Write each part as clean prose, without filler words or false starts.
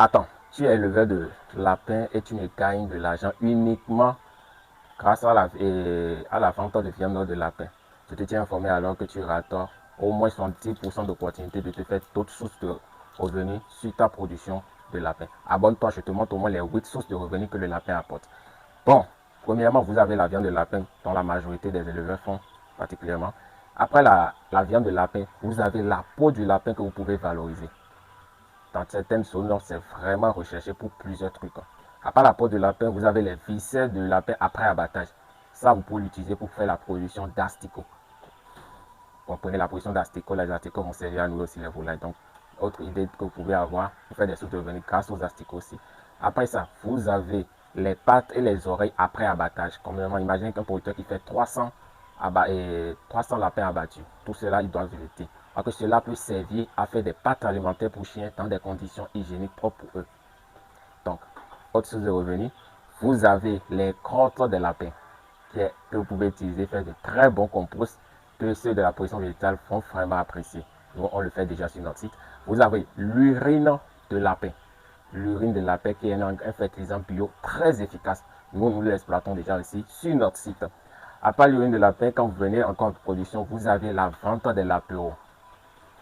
Attends, tu es éleveur de lapin et tu ne gagnes de l'argent uniquement grâce à la vente de viande de lapin. Je te tiens informé alors que tu rates au moins 70% d'opportunités de te faire d'autres sources de revenus sur ta production de lapin. Abonne-toi, je te montre au moins les 8 sources de revenus que le lapin apporte. Bon, premièrement, vous avez la viande de lapin dont la majorité des éleveurs font particulièrement. Après la viande de lapin, vous avez la peau du lapin que vous pouvez valoriser. Dans certaines zones, c'est vraiment recherché pour plusieurs trucs. À part la peau de lapin, vous avez les viscères de lapin après abattage. Ça, vous pouvez l'utiliser pour faire la production d'asticots. Vous comprenez la production d'asticots, les asticots vont servir à nourrir aussi les volailles. Donc, autre idée que vous pouvez avoir pour faire des sources de revenus grâce aux asticots aussi. Après ça, vous avez les pattes et les oreilles après abattage. Comme imaginez qu'un producteur qui fait 300 lapins abattus. Tout cela, ils doivent jeter. Alors que cela peut servir à faire des pâtes alimentaires pour chiens dans des conditions hygiéniques propres pour eux. Donc, autre source de revenus, vous avez les crottes des lapins que vous pouvez utiliser, faire de très bons composts que ceux de la production végétale vont vraiment apprécier. Nous, on le fait déjà sur notre site. Vous avez l'urine de lapin. L'urine de lapin qui est un fertilisant bio très efficace. Nous l'exploitons déjà aussi sur notre site. À part l'urine de lapin, quand vous venez en compte de production, vous avez la vente des lapéros.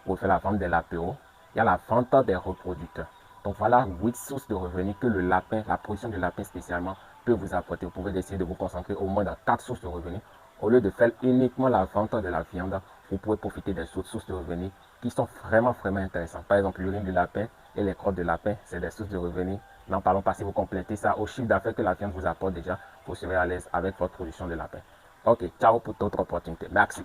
Pour faire la vente des lapéros, il y a la vente des reproducteurs. Donc voilà 8 sources de revenus que le lapin, la production de lapin spécialement, peut vous apporter. Vous pouvez essayer de vous concentrer au moins dans 4 sources de revenus. Au lieu de faire uniquement la vente de la viande, vous pouvez profiter des autres sources de revenus qui sont vraiment intéressantes. Par exemple, l'urine du lapin et les crottes de lapin, c'est des sources de revenus. N'en parlons pas si vous complétez ça au chiffre d'affaires que la viande vous apporte déjà, vous serez à l'aise avec votre production de lapin. Ok, ciao pour d'autres opportunités. Merci.